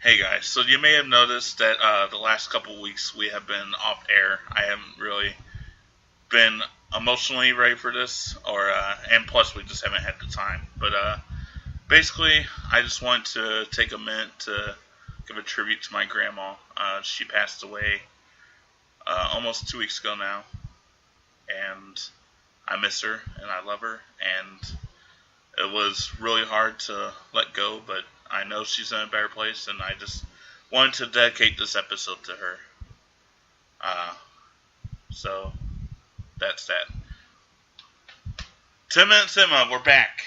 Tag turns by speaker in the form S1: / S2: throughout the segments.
S1: Hey guys, so you may have noticed that the last couple weeks we have been off air. I haven't really been emotionally ready for this, and plus we just haven't had the time. But basically, I just want to take a minute to give a tribute to my grandma. She passed away almost 2 weeks ago now, and I miss her and I love her, and it was really hard to let go, but I know she's in a better place, and I just wanted to dedicate this episode to her. So that's that. 10 minutes in, we're back.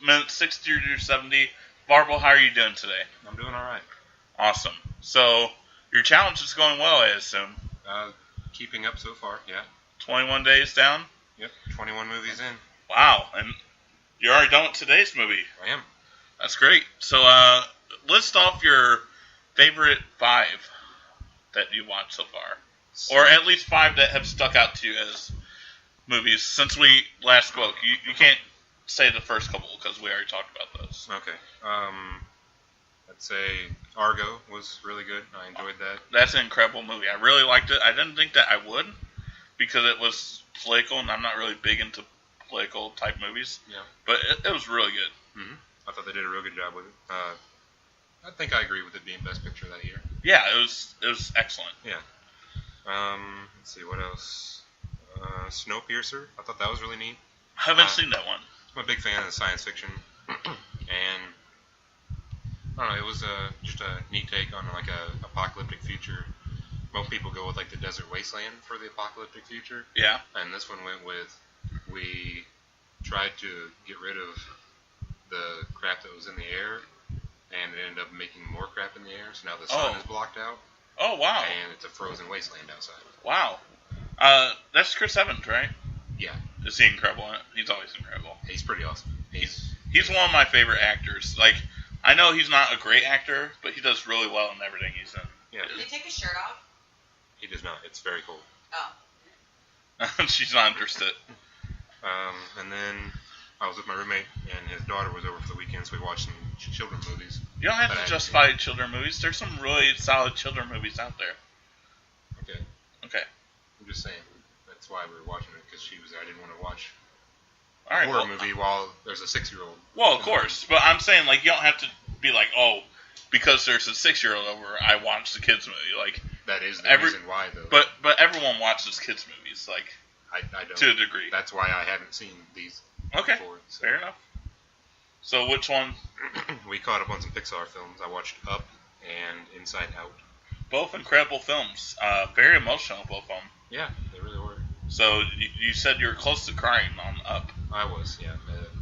S1: Minutes 60 to 70. Marvel, how are you doing today?
S2: I'm doing alright.
S1: Awesome. So, your challenge is going well, I assume.
S2: Keeping up so far, yeah.
S1: 21 days down?
S2: Yep, 21 movies in.
S1: Wow, and you're already done with today's movie.
S2: I am.
S1: That's great. So, list off your favorite 5 that you watched so far. Or at least 5 that have stuck out to you as movies since we last spoke. You can't say the first couple because we already talked about those.
S2: Okay. I'd say Argo was really good. I enjoyed that.
S1: That's an incredible movie. I really liked it. I didn't think that I would because it was political, and I'm not really big into political type movies.
S2: Yeah. But
S1: it was really good.
S2: Mm-hmm. I thought they did a real good job with it. I think I agree with it being Best Picture that year.
S1: Yeah, it was excellent.
S2: Yeah. Let's see, what else? Snowpiercer. I thought that was really neat.
S1: I haven't seen that one.
S2: I'm a big fan of science fiction, and I don't know, it was just a neat take on like a apocalyptic future. Most people go with like the desert wasteland for the apocalyptic future.
S1: Yeah.
S2: And this one went with, we tried to get rid of the crap that was in the air, and it ended up making more crap in the air, so now the sun is blocked out.
S1: Oh, wow.
S2: And it's a frozen wasteland outside.
S1: Wow. That's Chris Evans, right?
S2: Yeah.
S1: Is he incredible in it? He's always incredible.
S2: He's pretty awesome.
S1: He's one of my favorite actors. Like, I know he's not a great actor, but he does really well in everything he's in.
S2: Yeah.
S3: Did he take his shirt off?
S2: He does not. It's very cold.
S3: Oh.
S1: She's not interested.
S2: And then I was with my roommate, and his daughter was over for the weekend, so we watched some children's movies.
S1: You don't have to justify children movies. There's some really solid children movies out there. Okay.
S2: I'm just saying. That's why we were watching it, because she was there. I didn't want to watch
S1: a
S2: horror movie while there's a 6-year-old.
S1: Well, of course. But I'm saying, like, you don't have to be like, oh, because there's a 6-year-old over, I watch the kids movie. Like,
S2: that is the reason why, though.
S1: But everyone watches kids movies, like,
S2: I don't.
S1: To a degree.
S2: That's why I haven't seen these before. So.
S1: Fair enough. So which one?
S2: We caught up on some Pixar films. I watched Up and Inside Out.
S1: Both incredible films. Very emotional, both of them.
S2: Yeah, they really were.
S1: So you said you were close to crying on Up.
S2: I was, yeah.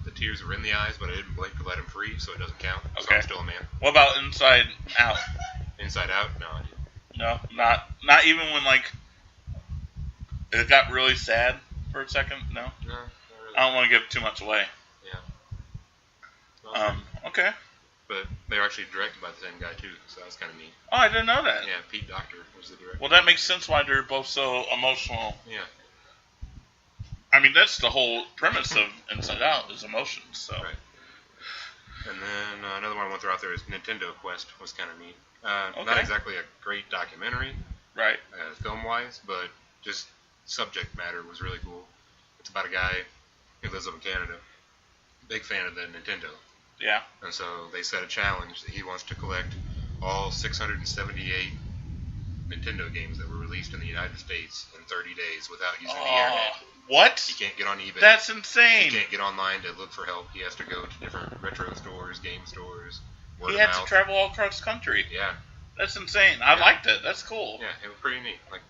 S2: The tears were in the eyes, but I didn't blink to let them free, so it doesn't count.
S1: Okay.
S2: So I'm still a man.
S1: What about Inside Out?
S2: Inside Out? No, I didn't.
S1: No, not even when, like, it got really sad for a second? No?
S2: No, not really.
S1: I don't want to give too much away.
S2: Yeah.
S1: Okay.
S2: But they were actually directed by the same guy, too, so that was kind of neat.
S1: Oh, I didn't know that.
S2: Yeah, Pete Docter was the director.
S1: Well, that makes sense why they're both so emotional.
S2: Yeah.
S1: I mean, that's the whole premise of Inside Out, is emotions, so.
S2: Right. And then another one I want to throw out there is Nintendo Quest was kind of neat. Not exactly a great documentary,
S1: right?
S2: Film-wise, but just subject matter was really cool. It's about a guy who lives up in Canada, big fan of the Nintendo.
S1: Yeah.
S2: And so they set a challenge that he wants to collect all 678 Nintendo games that were released in the United States in 30 days without using the internet.
S1: What?
S2: He can't get on eBay.
S1: That's insane.
S2: He can't get online to look for help. He has to go to different retro stores, game stores.
S1: He had to travel all across the country.
S2: Yeah.
S1: That's insane. I liked it. That's cool.
S2: Yeah, it was pretty neat. Like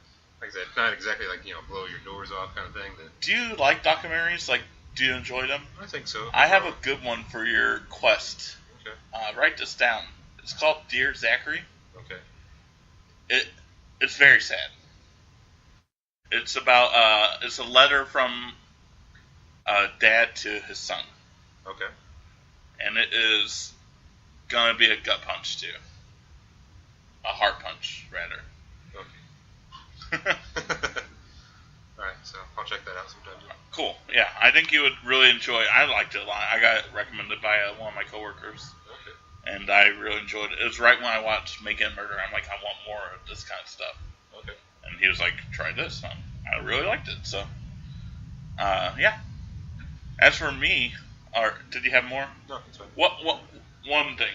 S2: I said, not exactly like, blow your doors off kind of thing. But
S1: do you like documentaries? Like, do you enjoy them?
S2: I think so.
S1: I have a good one for your quest.
S2: Okay.
S1: Write this down. It's called Dear Zachary.
S2: Okay.
S1: It's very sad. It's about it's a letter from dad to his son.
S2: Okay.
S1: And it is gonna be a gut punch too. A heart punch, rather.
S2: Okay. Alright, so I'll check that out sometime too.
S1: Cool. Yeah, I think you would really enjoy it. I liked it a lot. I got it recommended by one of my coworkers.
S2: Okay.
S1: and I really enjoyed it. It was right when I watched Making a Murder. I'm like, I want more of this kind of stuff.
S2: Okay.
S1: And he was like, try this. And I really liked it. So, yeah. As for me, did you have more?
S2: No, it's fine.
S1: What one thing?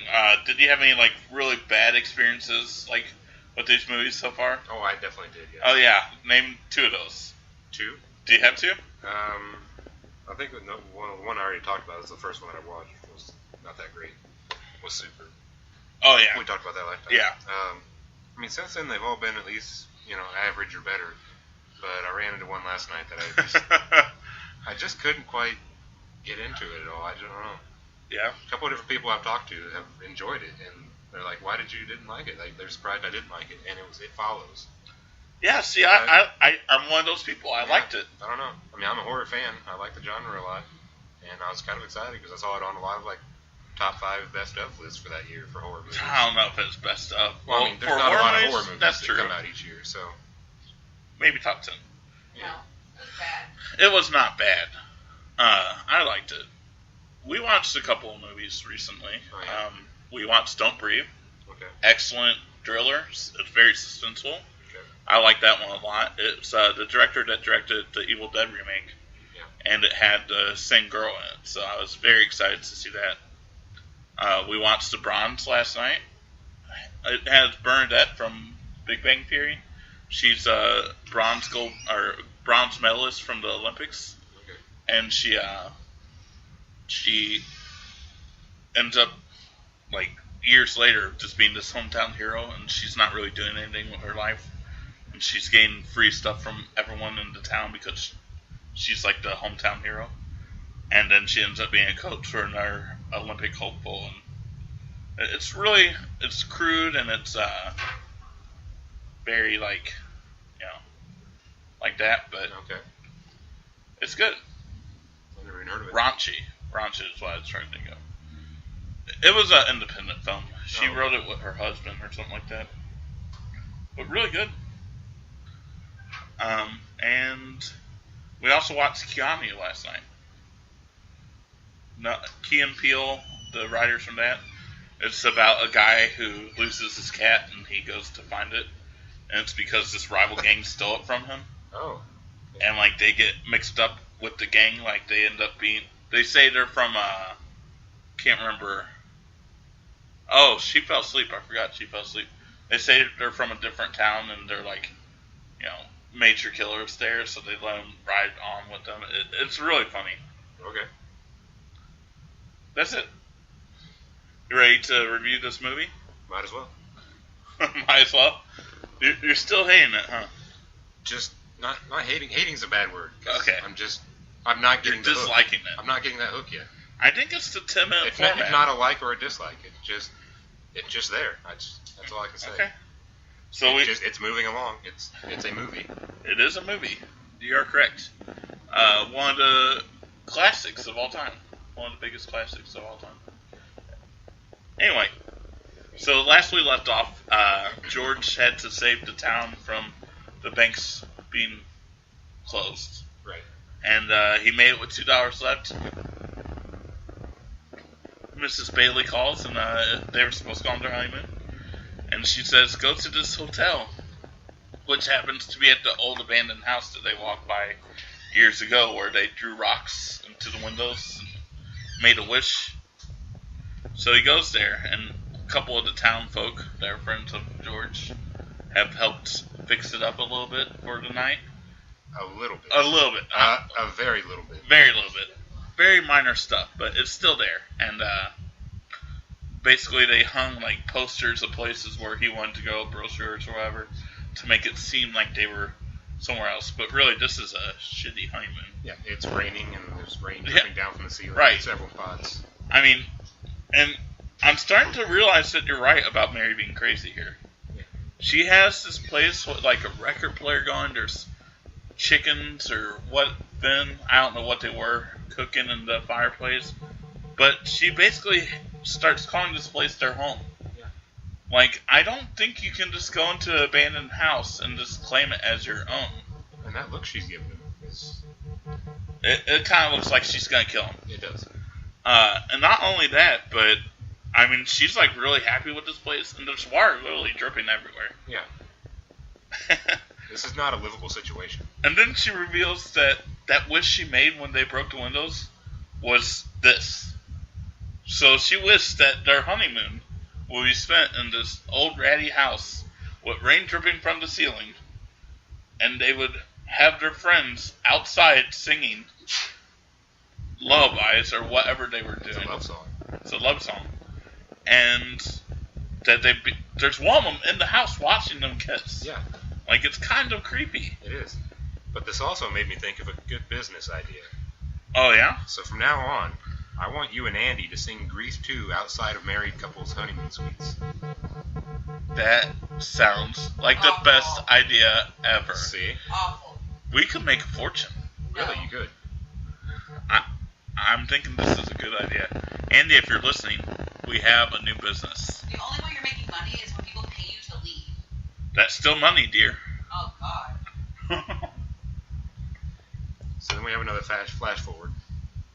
S1: Did you have any like really bad experiences like with these movies so far?
S2: Oh, I definitely did. Yeah.
S1: Oh yeah, name 2 of those.
S2: 2?
S1: Do you have 2?
S2: I think the one I already talked about is the first one that I watched. It was not that great. Was super.
S1: Oh yeah.
S2: We talked about that last time.
S1: Yeah.
S2: I mean, since then they've all been at least average or better. But I ran into one last night that I just couldn't quite get into it at all. I don't know.
S1: Yeah.
S2: A couple of different people I've talked to have enjoyed it, and they're like, "Why did you didn't like it?" Like they're surprised I didn't like it, and It Follows.
S1: Yeah. See, I'm one of those people. I liked it.
S2: I don't know. I mean, I'm a horror fan. I like the genre a lot, and I was kind of excited because I saw it on a lot of like top 5 best of lists for that year for horror movies.
S1: I don't know if it's best of.
S2: Well, I mean, there's
S1: for
S2: not a lot of
S1: movies,
S2: horror movies
S1: that's
S2: that
S1: true.
S2: come out each year, so
S1: Maybe top 10.
S2: yeah.
S3: No, it's bad.
S1: It was not bad. I liked it. We watched a couple of movies recently.
S2: Oh, yeah.
S1: We watched Don't Breathe.
S2: Okay.
S1: Excellent thriller. It's very suspenseful.
S2: Okay.
S1: I like that one a lot. It's the director that directed the Evil Dead remake.
S2: Yeah.
S1: And it had the same girl in it. So I was very excited to see that. We watched The Bronze last night. It has Bernadette from Big Bang Theory. She's a bronze medalist from the Olympics.
S2: Okay.
S1: And she ends up like years later just being this hometown hero, and she's not really doing anything with her life, and she's getting free stuff from everyone in the town because she's like the hometown hero, and then she ends up being a coach for another Olympic hopeful, and it's crude, and it's very like that, but
S2: Okay.
S1: it's good.
S2: I've never even heard of it.
S1: Raunchy is what I was trying to think of. It was an independent film. She
S2: Oh.
S1: wrote it with her husband or something like that. But really good. And we also watched Keanu last night. No, Key and Peele, the writers from that. It's about a guy who loses his cat and he goes to find it. And it's because this rival gang stole it from him.
S2: Oh.
S1: And like they get mixed up with the gang, like they end up being. They say they're from can't remember. Oh, She Fell Asleep. I forgot She Fell Asleep. They say they're from a different town and they're like, major killers there, so they let them ride on with them. It's really funny.
S2: Okay.
S1: That's it. You ready to review this movie?
S2: Might as well.
S1: Might as well. You're still hating it, huh?
S2: Just not hating. Hating's a bad word. 'Cause
S1: Okay.
S2: I'm not
S1: You're
S2: getting the hook.
S1: disliking it.
S2: I'm not getting that hook yet.
S1: I think it's the 10-minute
S2: It's
S1: format.
S2: not a like or a dislike. It's just there. That's all I can say.
S1: Okay. So
S2: It's moving along. It's a movie.
S1: it is a movie. You are correct. One of the classics of all time. One of the biggest classics of all time. Anyway, so last we left off, George had to save the town from the banks being closed.
S2: Right.
S1: And he made it with $2 left. Mrs. Bailey calls, and they were supposed to go on their honeymoon. And she says, go to this hotel, which happens to be at the old abandoned house that they walked by years ago, where they drew rocks into the windows and made a wish. So he goes there, and a couple of the town folk that are friends of George have helped fix it up a little bit for the night.
S2: A little bit.
S1: A little bit.
S2: A very little bit.
S1: Very little bit. Very minor stuff, but it's still there. And basically they hung like posters of places where he wanted to go, brochures or whatever, to make it seem like they were somewhere else. But really, this is a shitty honeymoon.
S2: Yeah, it's raining and there's rain dripping down from the ceiling.
S1: Right.
S2: In several spots.
S1: I mean, and I'm starting to realize that you're right about Mary being crazy here.
S2: Yeah.
S1: She has this place with like a record player going. There's chickens or what then, I don't know what they were, cooking in the fireplace. But she basically starts calling this place their home.
S2: Yeah.
S1: Like, I don't think you can just go into an abandoned house and just claim it as your own.
S2: And that look she's giving him is...
S1: It kind of looks like she's going to kill him.
S2: It does.
S1: And not only that, but I mean, she's like really happy with this place, and there's water literally dripping everywhere.
S2: Yeah. This is not a livable situation.
S1: And then she reveals that wish she made when they broke the windows was this. So she wished that their honeymoon would be spent in this old ratty house with rain dripping from the ceiling, and they would have their friends outside singing lullabies or whatever they were doing.
S2: It's a love song.
S1: It's a love song. And that there's one of them in the house watching them kiss.
S2: Yeah.
S1: Like, it's kind of creepy.
S2: It is. But this also made me think of a good business idea.
S1: Oh, yeah?
S2: So from now on, I want you and Andy to sing Grease 2 outside of married couples' honeymoon suites.
S1: That sounds like the best idea ever.
S2: See?
S3: Awful.
S1: We could make a fortune.
S2: Really, you could.
S1: I'm thinking this is a good idea. Andy, if you're listening, we have a new business.
S3: The only way you're making money is when people pay you to leave.
S1: That's still money, dear.
S3: Oh, God.
S2: So then we have another flash forward.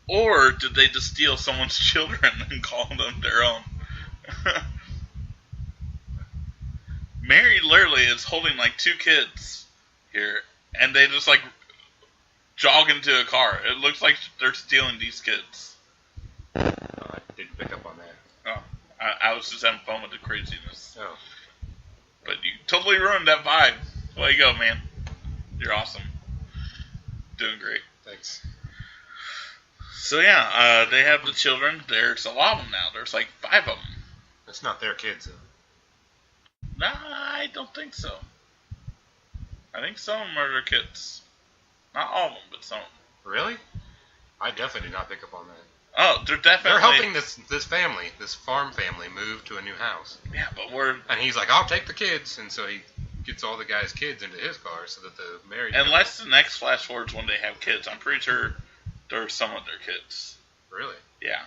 S1: Or did they just steal someone's children and call them their own? Mary literally is holding like 2 kids here, and they just like jog into a car. It looks like they're stealing these kids.
S2: I didn't pick up on that.
S1: Oh, I was just having fun with the craziness.
S2: Oh.
S1: But you totally ruined that vibe. Way to go, man. You're awesome. Doing great.
S2: Thanks.
S1: So yeah, they have the children. There's a lot of them now. There's like 5 of them.
S2: It's not their kids, though.
S1: Nah, I don't think so. I think some of them are their kids. Not all of them, but some of them.
S2: Really? I definitely did not pick up on that.
S1: Oh, they're definitely...
S2: They're helping this family, this farm family, move to a new house.
S1: Yeah, but we're...
S2: And he's like, I'll take the kids. And so he gets all the guys' kids into his car so that the married...
S1: Unless the next flash forward's when they have kids. I'm pretty sure they're some of their kids.
S2: Really?
S1: Yeah.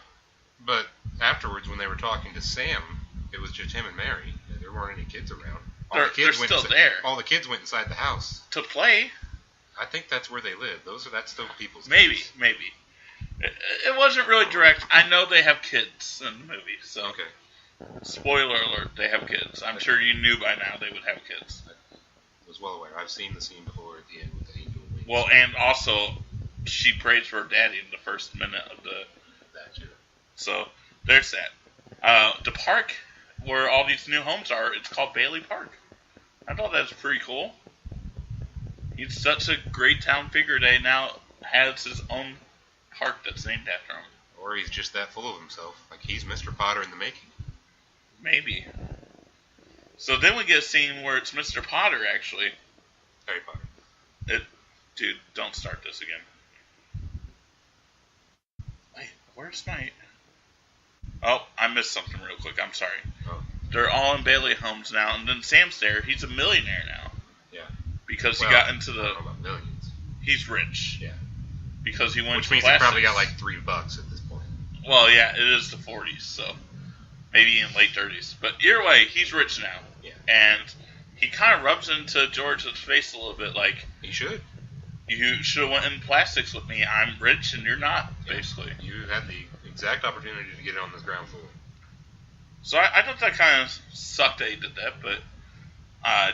S2: But afterwards, when they were talking to Sam, it was just him and Mary. There weren't any kids around.
S1: They're still there.
S2: All the kids went inside the house.
S1: To play?
S2: I think that's where they live. That's still people's
S1: Maybe,
S2: kids.
S1: maybe. It wasn't really direct. I know they have kids in the movie, so...
S2: Okay.
S1: Spoiler alert, they have kids. I'm sure you knew by now they would have kids.
S2: I was well aware. I've seen the scene before at the end with the angel wings.
S1: Well, and also, she prays for her daddy in the first minute of the...
S2: That too.
S1: So, there's that. The park where all these new homes are, it's called Bailey Park. I thought that was pretty cool. He's such a great town figure that he now has his own park that's named after him.
S2: Or he's just that full of himself. Like, he's Mr. Potter in the making.
S1: Maybe. So then we get a scene where it's Mr. Potter, actually.
S2: Harry Potter.
S1: Dude, don't start this again. Wait, where's my... Oh, I missed something real quick. I'm sorry.
S2: Oh.
S1: They're all in Bailey homes now, and then Sam's there. He's a millionaire now.
S2: Yeah.
S1: Because he got into the...
S2: I don't know about millions.
S1: He's rich.
S2: Yeah.
S1: Because he went
S2: Which
S1: to
S2: means
S1: plastics.
S2: he probably got like $3 at this point.
S1: Well, yeah, it is the 40s, so maybe in late 30s. But either way, he's rich now.
S2: Yeah.
S1: And he kind of rubs into George's face a little bit like,
S2: He should.
S1: you should have went in plastics with me. I'm rich and you're not,
S2: Yeah.
S1: basically.
S2: You had the exact opportunity to get it on this ground floor.
S1: So I thought that kind of sucked that he did that, but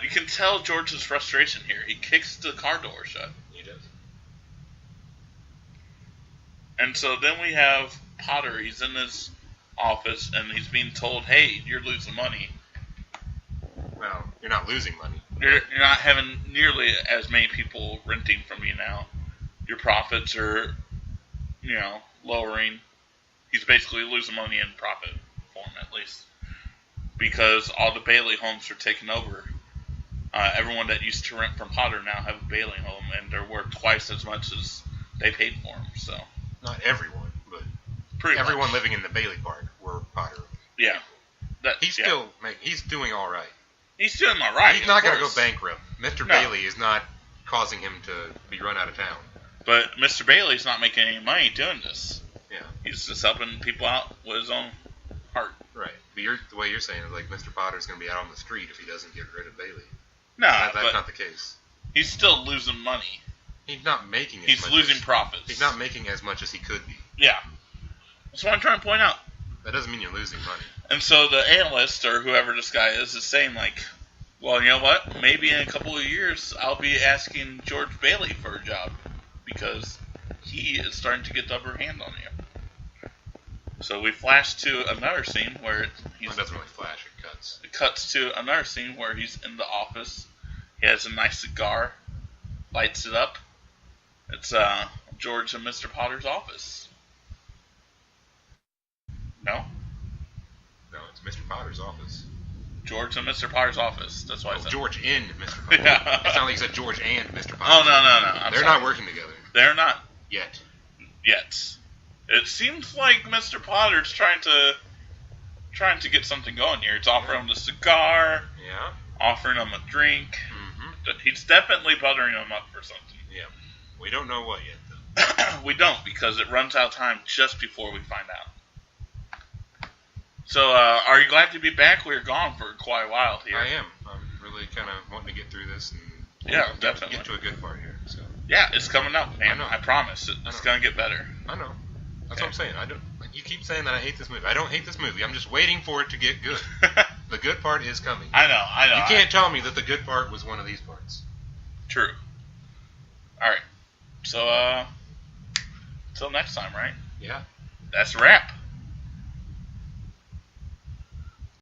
S1: you can tell George's frustration here. He kicks the car door shut.
S2: He does.
S1: And so then we have Potter. He's in his office, and he's being told, hey, you're losing money.
S2: Well, you're not losing money.
S1: You're not having nearly as many people renting from you now. Your profits are, lowering. He's basically losing money in profit form, at least. Because all the Bailey homes are taken over. Everyone that used to rent from Potter now have a Bailey home, and they're worth twice as much as they paid for them. So
S2: Not everyone, but
S1: pretty
S2: everyone
S1: much.
S2: living in the Bailey Park were Potter.
S1: Yeah.
S2: He's doing all right.
S1: He's doing all right.
S2: He's not
S1: going
S2: to go bankrupt. Mr.
S1: No.
S2: Bailey is not causing him to be run out of town.
S1: But Mr. Bailey's not making any money doing this.
S2: Yeah.
S1: He's just helping people out with his own heart.
S2: Right. But the way you're saying is like Mr. Potter's going to be out on the street if he doesn't get rid of Bailey.
S1: No,
S2: That's
S1: but
S2: not the case.
S1: he's still losing money.
S2: He's not making as
S1: He's
S2: much
S1: losing
S2: as,
S1: profits.
S2: He's not making as much as he could be.
S1: Yeah. That's what I'm trying to point out.
S2: That doesn't mean you're losing money.
S1: And so the analyst, or whoever this guy is saying, like, well, you know what? Maybe in a couple of years, I'll be asking George Bailey for a job because he is starting to get the upper hand on you. So we flash to another scene where
S2: It doesn't really flash, it cuts.
S1: It cuts to another scene where he's in the office. He has a nice cigar, lights it up. It's George and Mr. Potter's office. No?
S2: No, it's Mr. Potter's office.
S1: George and Mr. Potter's office. That's why I said.
S2: George and Mr. Potter.
S1: Yeah.
S2: It's not like you said George and Mr. Potter.
S1: Oh, no.
S2: They're not working together.
S1: They're not
S2: Yet.
S1: yet. It seems like Mr. Potter's trying to get something going here. It's offering him the cigar,
S2: Yeah.
S1: offering him a drink.
S2: Mm-hmm.
S1: He's definitely buttering him up for something.
S2: Yeah. We don't know what yet, though.
S1: We don't, because it runs out of time just before we find out. So, are you glad to be back? We were gone for quite a while here.
S2: I am. I'm really kind of wanting to get through this and
S1: Definitely.
S2: get to a good part here. So
S1: Yeah, it's coming up, man.
S2: I know.
S1: I promise. It's going to get better.
S2: I know. That's
S1: Okay.
S2: what I'm saying. I don't. You keep saying that I hate this movie. I don't hate this movie. I'm just waiting for it to get good. The good part is coming.
S1: I know.
S2: You can't tell me that the good part was one of these parts.
S1: True. Alright. So, till next time, right?
S2: Yeah.
S1: That's a wrap.